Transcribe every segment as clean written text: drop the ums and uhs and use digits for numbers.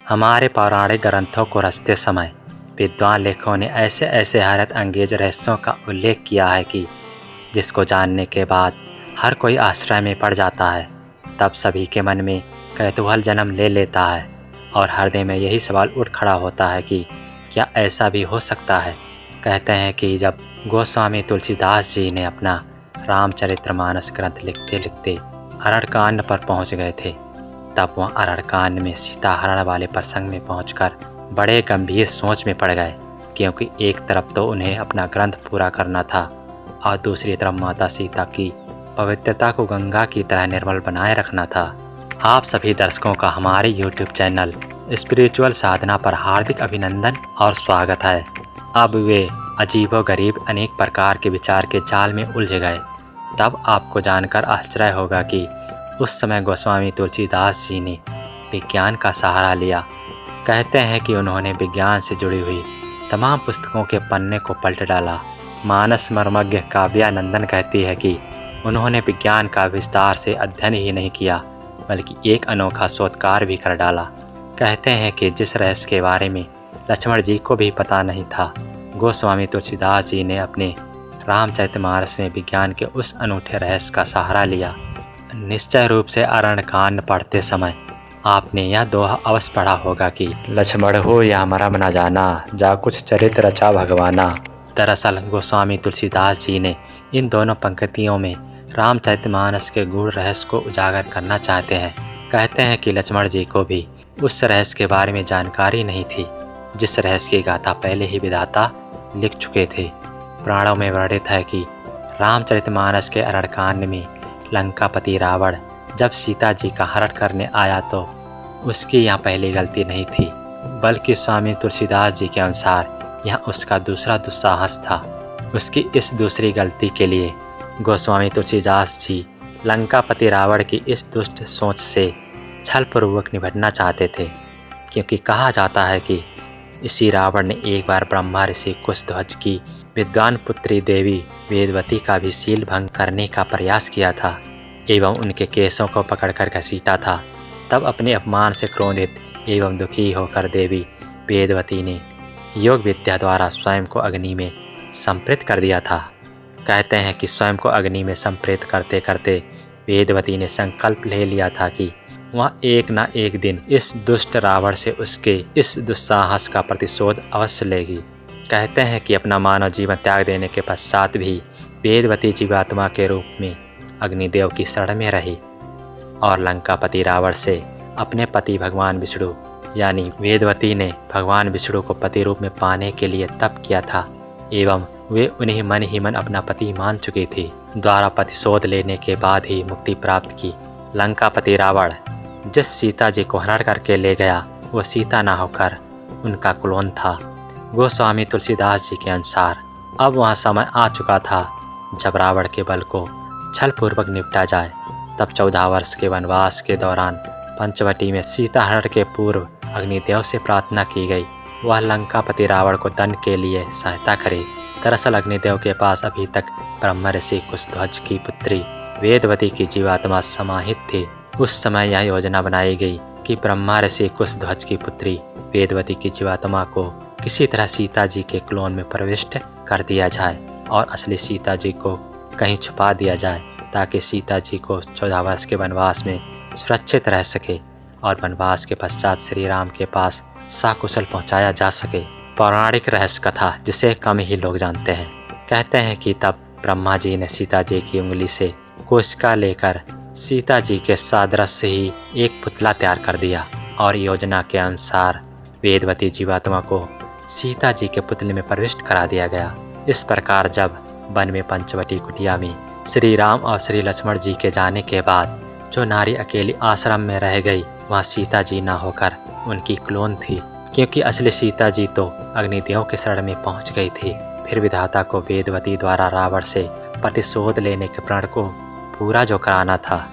हमारे पौराणिक ग्रंथों को रचते समय विद्वान लेखकों ने ऐसे ऐसे हैरत अंगेज रहस्यों का उल्लेख किया है कि जिसको जानने के बाद हर कोई आश्चर्य में पड़ जाता है। तब सभी के मन में कौतूहल जन्म ले लेता है और हृदय में यही सवाल उठ खड़ा होता है कि क्या ऐसा भी हो सकता है। कहते हैं कि जब गोस्वामी तुलसीदास जी ने अपना रामचरितमानस ग्रंथ लिखते लिखते अरण्यकांड पर पहुंच गए थे, तब वह अरण्यकांड में सीता हरण वाले प्रसंग में पहुंचकर बड़े गंभीर सोच में पड़ गए, क्योंकि एक तरफ तो उन्हें अपना ग्रंथ पूरा करना था और दूसरी तरफ माता सीता की पवित्रता को गंगा की तरह निर्मल बनाए रखना था। आप सभी दर्शकों का हमारे YouTube चैनल स्पिरिचुअल साधना पर हार्दिक अभिनंदन और स्वागत है। अब वे अजीबोगरीब अनेक प्रकार के विचार के जाल में उलझ गए। तब आपको जानकर आश्चर्य होगा कि उस समय गोस्वामी तुलसीदास जी ने विज्ञान का सहारा लिया। कहते हैं कि उन्होंने विज्ञान से जुड़ी हुई तमाम पुस्तकों के पन्ने को पलट डाला। मानस मर्मज्ञ काव्यानंदन कहती है कि उन्होंने विज्ञान का विस्तार से अध्ययन ही नहीं किया, बल्कि एक अनोखा शोधकार भी कर डाला। कहते हैं कि जिस रहस्य के बारे में लक्ष्मण जी को भी पता नहीं था, गोस्वामी तुलसीदास जी ने अपने रामचरितमानस में विज्ञान के उस अनूठे रहस्य का सहारा लिया। निश्चय रूप से अरण्यकांड पढ़ते समय आपने यह दोहा अवश्य पढ़ा होगा कि लक्ष्मण हो या मरम न जाना, जा कुछ चरित रचा भगवाना। दरअसल गोस्वामी तुलसीदास जी ने इन दोनों पंक्तियों में रामचरितमानस के गूढ़ रहस्य को उजागर करना चाहते हैं। कहते हैं कि लक्ष्मण जी को भी उस रहस्य के बारे में जानकारी नहीं थी, जिस रहस्य की गाथा पहले ही विधाता लिख चुके थे। पुराणों में वर्णित है कि रामचरितमानस के अरण्यकांड में लंकापति रावण जब सीता जी का हरण करने आया तो उसकी यहाँ पहली गलती नहीं थी, बल्कि स्वामी तुलसीदास जी के अनुसार यह उसका दूसरा दुस्साहस था। उसकी इस दूसरी गलती के लिए गोस्वामी तुलसीदास जी लंकापति रावण की इस दुष्ट सोच से छलपूर्वक निपटना चाहते थे, क्योंकि कहा जाता है कि इसी रावण ने एक बार ब्रह्मा ऋषि कुशध्वज की विद्वान पुत्री देवी वेदवती का भी शील भंग करने का प्रयास किया था एवं उनके केसों को पकड़कर घसीटा था। तब अपने अपमान से क्रोधित एवं दुखी होकर देवी वेदवती ने योग विद्या द्वारा स्वयं को अग्नि में संप्रेत कर दिया था। कहते हैं कि स्वयं को अग्नि में संप्रेत करते करते वेदवती ने संकल्प ले लिया था कि वह एक न एक दिन इस दुष्ट रावण से उसके इस दुस्साहस का प्रतिशोध अवश्य लेगी। कहते हैं कि अपना मानव जीवन त्याग देने के पश्चात भी वेदवती जीवात्मा के रूप में अग्निदेव की शरण में रही और लंकापति रावण से अपने पति भगवान विष्णु यानी वेदवती ने भगवान विष्णु को पति रूप में पाने के लिए तप किया था एवं वे उन्हें मन ही मन अपना पति मान चुकी थी। द्वारा प्रतिशोध लेने के बाद ही मुक्ति प्राप्त की। लंकापति रावण जिस सीता जी को हरण करके ले गया वो सीता ना होकर उनका क्लोन था। गोस्वामी तुलसीदास जी के अनुसार अब वह समय आ चुका था जब रावण के बल को छलपूर्वक निपटा जाए। तब 14 वर्ष के वनवास के दौरान पंचवटी में सीता हरण के पूर्व अग्निदेव से प्रार्थना की गई, वह लंकापति रावण को दंड के लिए सहायता करे। दरअसल अग्निदेव के पास अभी तक ब्रह्म ऋषि कुशध्वज की पुत्री वेदवती की जीवात्मा समाहित थी। उस समय यह योजना बनाई गई कि ब्रह्मा ऋषि कुशध्वज की पुत्री वेदवती की जीवात्मा को किसी तरह सीता जी के क्लोन में प्रविष्ट कर दिया जाए और असली सीता जी को कहीं छुपा दिया जाए, ताकि सीता जी को 14 वर्ष के वनवास में सुरक्षित रह सके और वनवास के पश्चात श्री राम के पास सकुशल पहुंचाया जा सके। पौराणिक रहस्य कथा जिसे कम ही लोग जानते हैं। कहते हैं कि तब ब्रह्मा जी ने सीता जी की उंगली से कोशिका लेकर सीता जी के सादृश्य ही एक पुतला तैयार कर दिया और योजना के अनुसार वेदवती जीवात्मा को सीता जी के पुतले में प्रविष्ट करा दिया गया। इस प्रकार जब वन में पंचवटी कुटिया में श्री राम और श्री लक्ष्मण जी के जाने के बाद जो नारी अकेली आश्रम में रह गई वह सीता जी न होकर उनकी क्लोन थी, क्योंकि असली सीता जी तो अग्निदेव के शरण में पहुंच गई थी। फिर विधाता को वेदवती द्वारा रावण से प्रतिशोध लेने के प्रण को पूरा जो कराना था,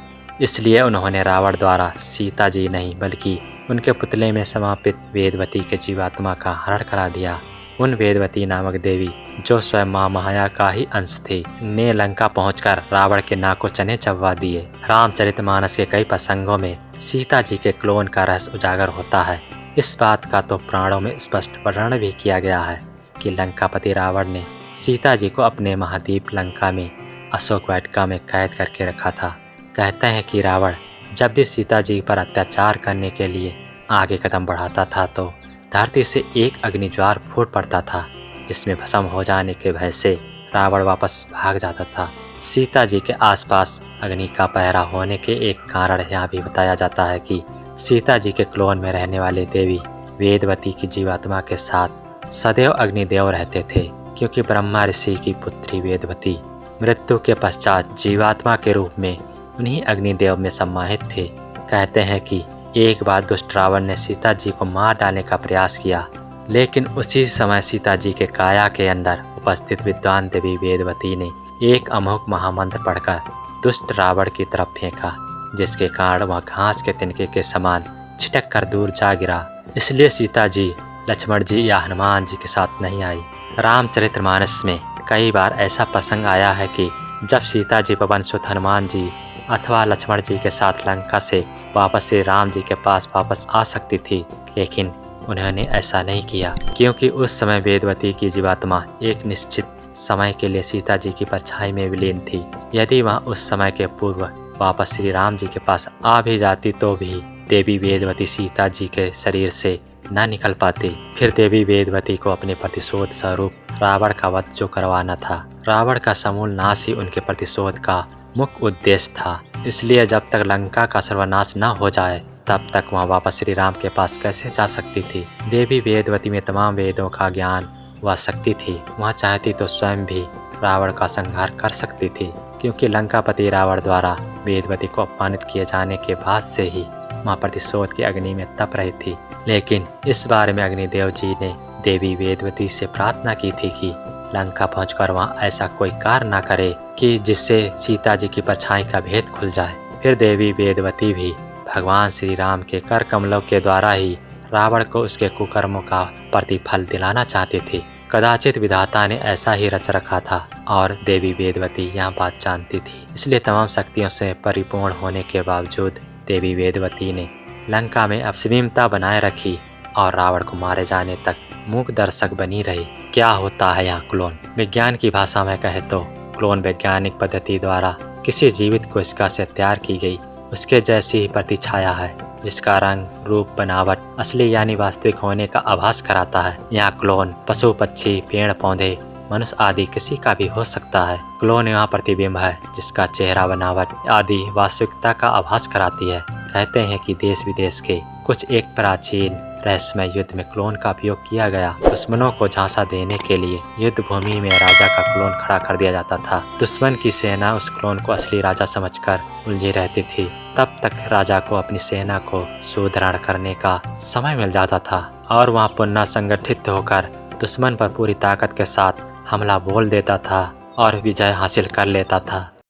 इसलिए उन्होंने रावण द्वारा सीता जी नहीं बल्कि उनके पुतले में समापित वेदवती के जीवात्मा का हरण करा दिया। उन वेदवती नामक देवी जो स्वयं मां माया का ही अंश थी ने लंका पहुंचकर रावण के नाक को चने चबवा दिए। रामचरितमानस के कई प्रसंगों में सीता जी के क्लोन का रहस्य उजागर होता है। इस बात का तो पुराणों में स्पष्ट वर्णन भी किया गया है कि लंकापति रावण ने सीता जी को अपने महाद्वीप लंका में अशोक वाटिका में कैद करके रखा था। कहते हैं कि रावण जब भी सीता जी पर अत्याचार करने के लिए आगे कदम बढ़ाता था तो धरती से एक अग्निज्वार फूट पड़ता था, जिसमें भस्म हो जाने के भय से रावण वापस भाग जाता था। सीता जी के आसपास अग्नि का पहरा होने के एक कारण यहाँ भी बताया जाता है कि सीता जी के क्लोन में रहने वाले देवी वेदवती की जीवात्मा के साथ सदैव अग्निदेव रहते थे, क्योंकि ब्रह्मा ऋषि की पुत्री वेदवती मृत्यु के पश्चात जीवात्मा के रूप में उन्हीं अग्निदेव में सम्मानित थे। कहते हैं कि एक बार दुष्ट रावण ने सीता जी को मार डालने का प्रयास किया, लेकिन उसी समय सीता जी के काया के अंदर उपस्थित विद्वान देवी वेदवती ने एक अमोघ महामंत्र पढ़कर दुष्ट रावण की तरफ फेंका, जिसके कारण वह घास के तिनके के समान छिटक कर दूर जा गिरा। इसलिए सीता जी लक्ष्मण जी या हनुमान जी के साथ नहीं आई। रामचरितमानस में कई बार ऐसा प्रसंग आया है कि जब सीता जी पवन सुत हनुमान जी अथवा लक्ष्मण जी के साथ लंका से वापस श्री राम जी के पास वापस आ सकती थी, लेकिन उन्होंने ऐसा नहीं किया, क्योंकि उस समय वेदवती की जीवात्मा एक निश्चित समय के लिए सीता जी की परछाई में विलीन थी। यदि वह उस समय के पूर्व वापस श्री राम जी के पास आ भी जाती तो भी देवी वेदवती सीता जी के शरीर से न निकल पाती। फिर देवी वेदवती को अपने प्रतिशोध स्वरूप रावण का वध जो करवाना था, रावण का समूल नाश ही उनके प्रतिशोध का मुख्य उद्देश्य था। इसलिए जब तक लंका का सर्वनाश न हो जाए तब तक वह वापस श्री राम के पास कैसे जा सकती थी। देवी वेदवती में तमाम वेदों का ज्ञान व शक्ति थी। वह चाहती तो स्वयं भी रावण का संहार कर सकती थी, क्योंकि लंकापति रावण द्वारा वेदवती को अपमानित किए जाने के बाद से ही वह प्रतिशोध की अग्नि में तप रही थी। लेकिन इस बारे में अग्निदेव जी ने देवी वेदवती से प्रार्थना की थी कि लंका पहुंचकर वहां ऐसा कोई कार्य न करे कि जिससे सीता जी की परछाई का भेद खुल जाए। फिर देवी वेदवती भी भगवान श्री राम के कर कमलों के द्वारा ही रावण को उसके कुकर्मों का प्रतिफल दिलाना चाहती थी। कदाचित विधाता ने ऐसा ही रच रखा था और देवी वेदवती यह बात जानती थी। इसलिए तमाम शक्तियों से परिपूर्ण होने के बावजूद देवी वेदवती ने लंका में असीमता बनाए रखी और रावण को मारे जाने तक मूक दर्शक बनी रही। क्या होता है यहाँ क्लोन? विज्ञान की भाषा में कहे तो क्लोन वैज्ञानिक पद्धति द्वारा किसी जीवित कोशिका से तैयार की गई उसके जैसी ही प्रतिछाया है, जिसका रंग, रूप, बनावट असली यानी वास्तविक होने का आभास कराता है। यहाँ क्लोन पशु, पक्षी, पेड़ पौधे, मनुष्य आदि किसी का भी हो सकता है। क्लोन यहाँ प्रतिबिंब है जिसका चेहरा, बनावट आदि वास्तविकता का आभास कराती है। कहते हैं कि देश विदेश के कुछ एक प्राचीन रहस्यमय युद्ध में क्लोन का उपयोग किया गया। दुश्मनों को झांसा देने के लिए युद्ध भूमि में राजा का क्लोन खड़ा कर दिया जाता था। दुश्मन की सेना उस क्लोन को असली राजा समझकर उलझी रहती थी। तब तक राजा को अपनी सेना को सुदृढ़ करने का समय मिल जाता था और वह पुनः संगठित होकर दुश्मन पर पूरी ताकत के साथ हमला बोल देता था और विजय हासिल कर लेता था।